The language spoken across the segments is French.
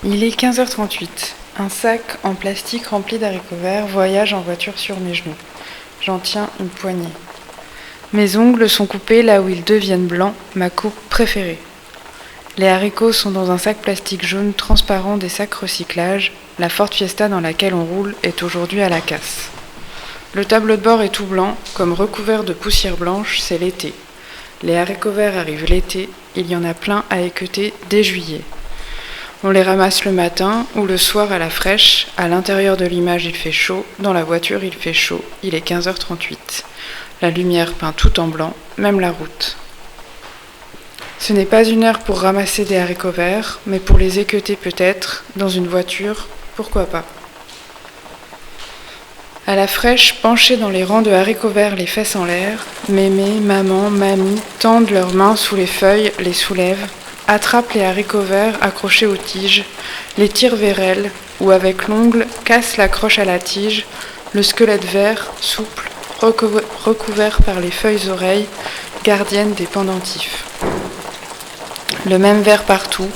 Il est 15h38. Un sac en plastique rempli d'haricots verts voyage en voiture sur mes genoux. J'en tiens une poignée. Mes ongles sont coupés là où ils deviennent blancs, ma coupe préférée. Les haricots sont dans un sac plastique jaune transparent des sacs recyclage. La Ford Fiesta dans laquelle on roule est aujourd'hui à la casse. Le tableau de bord est tout blanc, comme recouvert de poussière blanche, c'est l'été. Les haricots verts arrivent l'été, il y en a plein à équeuter dès juillet. On les ramasse le matin ou le soir à la fraîche. À l'intérieur de l'image, il fait chaud. Dans la voiture, il fait chaud. Il est 15h38. La lumière peint tout en blanc, même la route. Ce n'est pas une heure pour ramasser des haricots verts, mais pour les équeuter peut-être. Dans une voiture, pourquoi pas. À la fraîche, penchés dans les rangs de haricots verts, les fesses en l'air, mémé, maman, mamie tendent leurs mains sous les feuilles, les soulèvent, attrapent les haricots verts accrochés aux tiges, les tirent vers elles, ou avec l'ongle cassent la croche à la tige, le squelette vert, souple, recouvert par les feuilles-oreilles, gardiennes des pendentifs. Le même vert partout,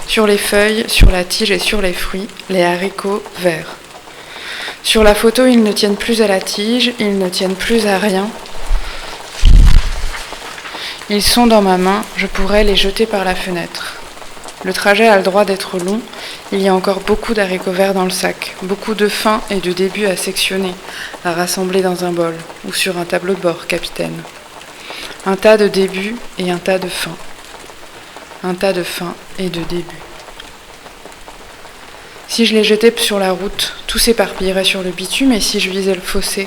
sur les feuilles, sur la tige et sur les fruits, les haricots verts. Sur la photo, ils ne tiennent plus à la tige, ils ne tiennent plus à rien. Ils sont dans ma main, je pourrais les jeter par la fenêtre. Le trajet a le droit d'être long, il y a encore beaucoup d'haricots verts dans le sac, beaucoup de fins et de débuts à sectionner, à rassembler dans un bol, ou sur un tableau de bord, capitaine. Un tas de débuts et un tas de fins. Un tas de fins et de débuts. Si je les jetais sur la route, tout s'éparpillerait sur le bitume, et si je visais le fossé?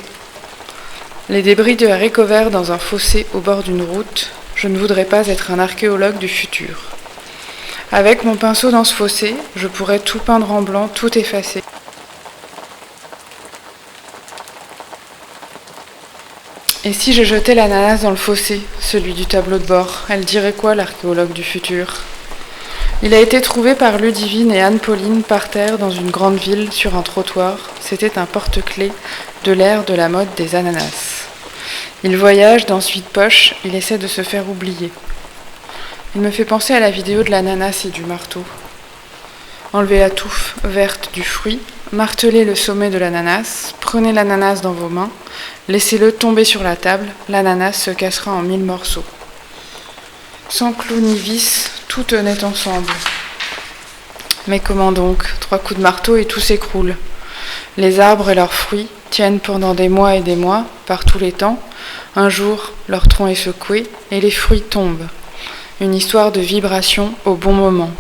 Les débris de haricots verts dans un fossé au bord d'une route, je ne voudrais pas être un archéologue du futur. Avec mon pinceau dans ce fossé, je pourrais tout peindre en blanc, tout effacer. Et si je jetais l'ananas dans le fossé, celui du tableau de bord, elle dirait quoi, l'archéologue du futur? Il a été trouvé par Ludivine et Anne-Pauline par terre dans une grande ville, sur un trottoir. C'était un porte-clés de l'ère de la mode des ananas. Il voyage dans ce vide-poche, il essaie de se faire oublier. Il me fait penser à la vidéo de l'ananas et du marteau. Enlevez la touffe verte du fruit, martelez le sommet de l'ananas, prenez l'ananas dans vos mains, laissez-le tomber sur la table, l'ananas se cassera en 1000 morceaux. Sans clous ni vis, tout tenait ensemble. Mais comment donc? 3 coups de marteau et tout s'écroule. Les arbres et leurs fruits tiennent pendant des mois et des mois, par tous les temps. Un jour, leur tronc est secoué et les fruits tombent. Une histoire de vibration au bon moment.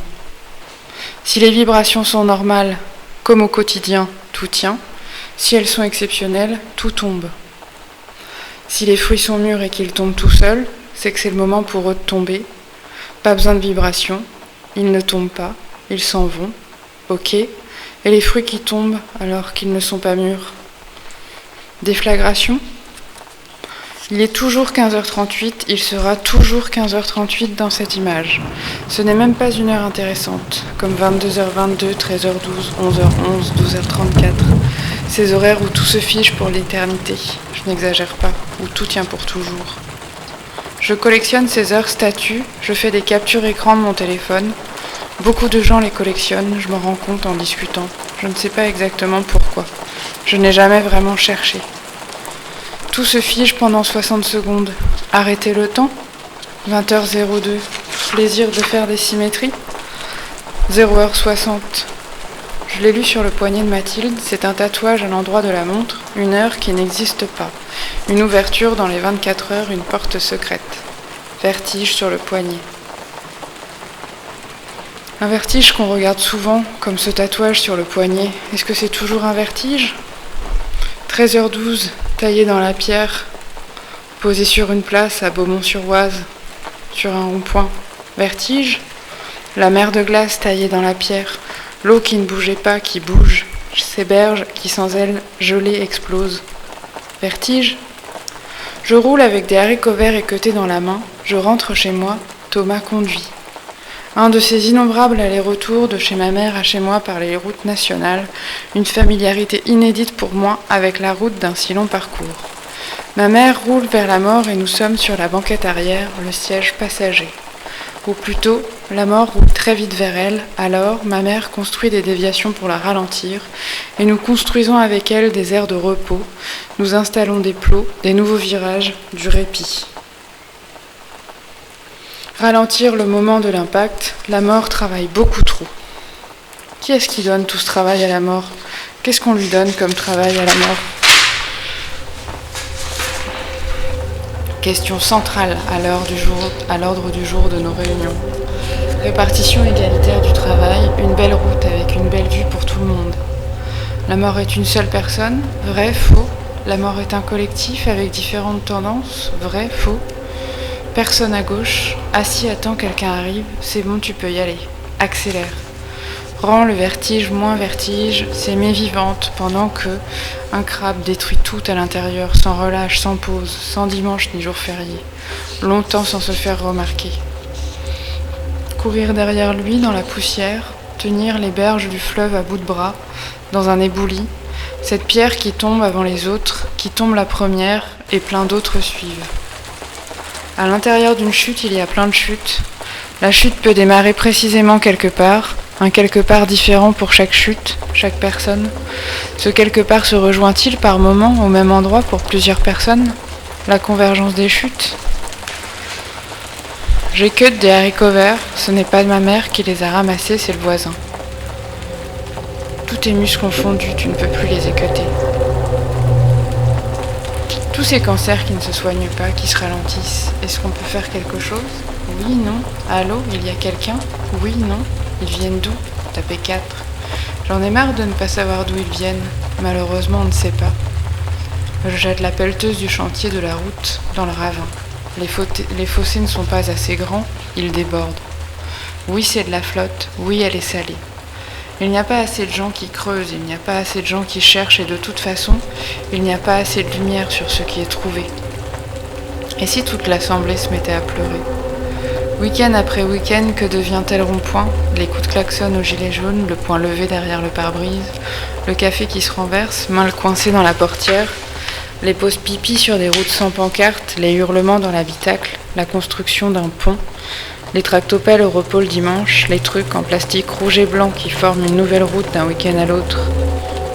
Si les vibrations sont normales, comme au quotidien, tout tient. Si elles sont exceptionnelles, tout tombe. Si les fruits sont mûrs et qu'ils tombent tout seuls, c'est que c'est le moment pour eux de tomber. Pas besoin de vibration, ils ne tombent pas, ils s'en vont, ok. Et les fruits qui tombent alors qu'ils ne sont pas mûrs? Déflagration? Il est toujours 15h38, il sera toujours 15h38 dans cette image. Ce n'est même pas une heure intéressante, comme 22h22, 13h12, 11h11, 12h34. Ces horaires où tout se fige pour l'éternité, je n'exagère pas, où tout tient pour toujours. Je collectionne ces heures statues, je fais des captures écran de mon téléphone. Beaucoup de gens les collectionnent, je m'en rends compte en discutant. Je ne sais pas exactement pourquoi. Je n'ai jamais vraiment cherché. Tout se fige pendant 60 secondes. Arrêtez le temps. 20h02. Plaisir de faire des symétries. 0h60. Je l'ai lu sur le poignet de Mathilde, c'est un tatouage à l'endroit de la montre, une heure qui n'existe pas. Une ouverture dans les 24 heures, une porte secrète. Vertige sur le poignet. Un vertige qu'on regarde souvent, comme ce tatouage sur le poignet. Est-ce que c'est toujours un vertige? 13h12, taillé dans la pierre, posé sur une place à Beaumont-sur-Oise, sur un rond-point. Vertige? La mer de glace taillée dans la pierre. L'eau qui ne bougeait pas, qui bouge, ces berges qui sans elles, gelées, explosent. Vertige? Je roule avec des haricots verts équeutés dans la main, je rentre chez moi, Thomas conduit. Un de ces innombrables allers-retours de chez ma mère à chez moi par les routes nationales, une familiarité inédite pour moi avec la route d'un si long parcours. Ma mère roule vers la mort et nous sommes sur la banquette arrière, le siège passager. Ou plutôt, la mort roule très vite vers elle, alors ma mère construit des déviations pour la ralentir, et nous construisons avec elle des aires de repos, nous installons des plots, des nouveaux virages, du répit. Ralentir le moment de l'impact, la mort travaille beaucoup trop. Qui est-ce qui donne tout ce travail à la mort? Qu'est-ce qu'on lui donne comme travail à la mort? Question centrale à l'ordre du jour de nos réunions. Répartition égalitaire du travail, une belle route avec une belle vue pour tout le monde. La mort est une seule personne, vrai, faux. La mort est un collectif avec différentes tendances, vrai, faux. Personne à gauche, assis attend quelqu'un arrive, c'est bon, tu peux y aller. Accélère. Rends le vertige moins vertige, s'aimer vivante, pendant que un crabe détruit tout à l'intérieur, sans relâche, sans pause, sans dimanche ni jour férié, longtemps sans se faire remarquer. Courir derrière lui dans la poussière, tenir les berges du fleuve à bout de bras, dans un éboulis, cette pierre qui tombe avant les autres, qui tombe la première, et plein d'autres suivent. À l'intérieur d'une chute, il y a plein de chutes. La chute peut démarrer précisément quelque part, un quelque part différent pour chaque chute, chaque personne. Ce quelque part se rejoint-il par moment au même endroit pour plusieurs personnes? La convergence des chutes? J'ai que des haricots verts, ce n'est pas ma mère qui les a ramassés, c'est le voisin. Tous tes muscles confondus, tu ne peux plus les équeuter. Tous ces cancers qui ne se soignent pas, qui se ralentissent, est-ce qu'on peut faire quelque chose? Oui, non. Allô, il y a quelqu'un? Oui, non. Ils viennent d'où? Tapez 4. J'en ai marre de ne pas savoir d'où ils viennent. Malheureusement, on ne sait pas. Je jette la pelleteuse du chantier de la route dans le ravin. Les fossés ne sont pas assez grands, ils débordent. Oui, c'est de la flotte. Oui, elle est salée. Il n'y a pas assez de gens qui creusent, il n'y a pas assez de gens qui cherchent et de toute façon, il n'y a pas assez de lumière sur ce qui est trouvé. Et si toute l'assemblée se mettait à pleurer? Week-end après week-end, que devient-elle rond-point? Les coups de klaxon au gilet jaune, le poing levé derrière le pare-brise, le café qui se renverse, main coincée dans la portière, les pauses pipi sur des routes sans pancarte, les hurlements dans l'habitacle, la construction d'un pont, les tractopelles au repos le dimanche, les trucs en plastique rouge et blanc qui forment une nouvelle route d'un week-end à l'autre,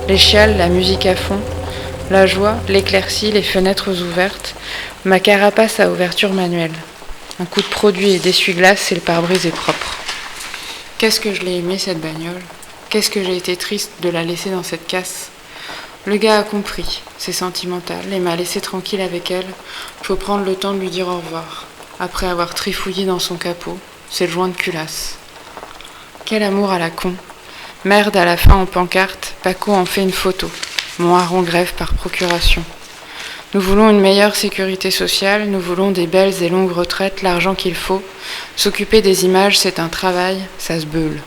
les chiales, la musique à fond, la joie, l'éclaircie, les fenêtres ouvertes, ma carapace à ouverture manuelle. Un coup de produit et d'essuie-glace et le pare-brise est propre. Qu'est-ce que je l'ai aimé cette bagnole? Qu'est-ce que j'ai été triste de la laisser dans cette casse? Le gars a compris, c'est sentimental, et m'a laissé tranquille avec elle. Faut prendre le temps de lui dire au revoir. Après avoir trifouillé dans son capot, c'est le joint de culasse. Quel amour à la con. Merde à la fin en pancarte, Paco en fait une photo. Mon hareng grève par procuration. Nous voulons une meilleure sécurité sociale, nous voulons des belles et longues retraites, l'argent qu'il faut. S'occuper des images, c'est un travail, ça se beule.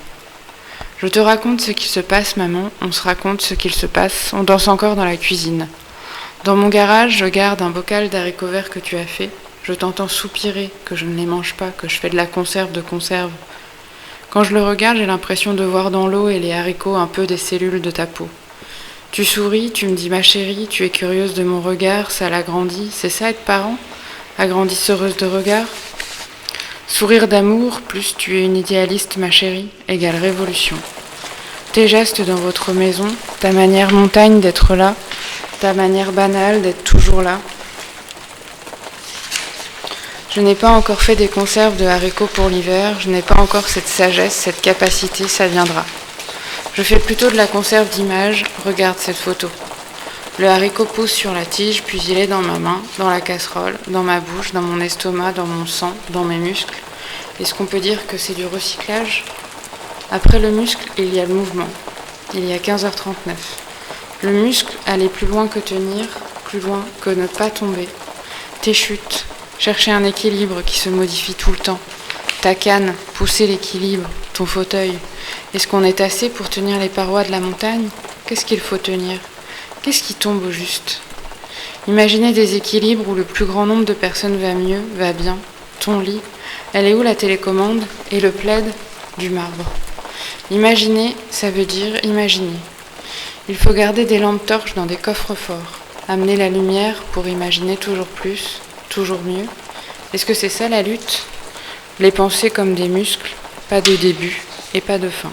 Je te raconte ce qui se passe, maman, on se raconte ce qu'il se passe, on danse encore dans la cuisine. Dans mon garage, je garde un bocal d'haricots verts que tu as fait. Je t'entends soupirer, que je ne les mange pas, que je fais de la conserve de conserve. Quand je le regarde, j'ai l'impression de voir dans l'eau et les haricots un peu des cellules de ta peau. Tu souris, tu me dis ma chérie, tu es curieuse de mon regard, ça l'agrandit, c'est ça être parent? Agrandisseuse de regard? Sourire d'amour, plus tu es une idéaliste ma chérie, égale révolution. Tes gestes dans votre maison, ta manière montagne d'être là, ta manière banale d'être toujours là. Je n'ai pas encore fait des conserves de haricots pour l'hiver, je n'ai pas encore cette sagesse, cette capacité, ça viendra. Je fais plutôt de la conserve d'images, regarde cette photo. Le haricot pousse sur la tige, puis il est dans ma main, dans la casserole, dans ma bouche, dans mon estomac, dans mon sang, dans mes muscles. Est-ce qu'on peut dire que c'est du recyclage? Après le muscle, il y a le mouvement. Il y a 15h39. Le muscle allait plus loin que tenir, plus loin que ne pas tomber. Tes chutes, chercher un équilibre qui se modifie tout le temps. Ta canne, pousser l'équilibre, ton fauteuil. Est-ce qu'on est assez pour tenir les parois de la montagne? Qu'est-ce qu'il faut tenir? Qu'est-ce qui tombe au juste? Imaginez des équilibres où le plus grand nombre de personnes va mieux, va bien. Ton lit, elle est où la télécommande? Et le plaid? Du marbre. Imaginer, ça veut dire imaginer. Il faut garder des lampes torches dans des coffres forts. Amener la lumière pour imaginer toujours plus, toujours mieux. Est-ce que c'est ça la lutte? les pensées comme des muscles, pas de début et pas de fin.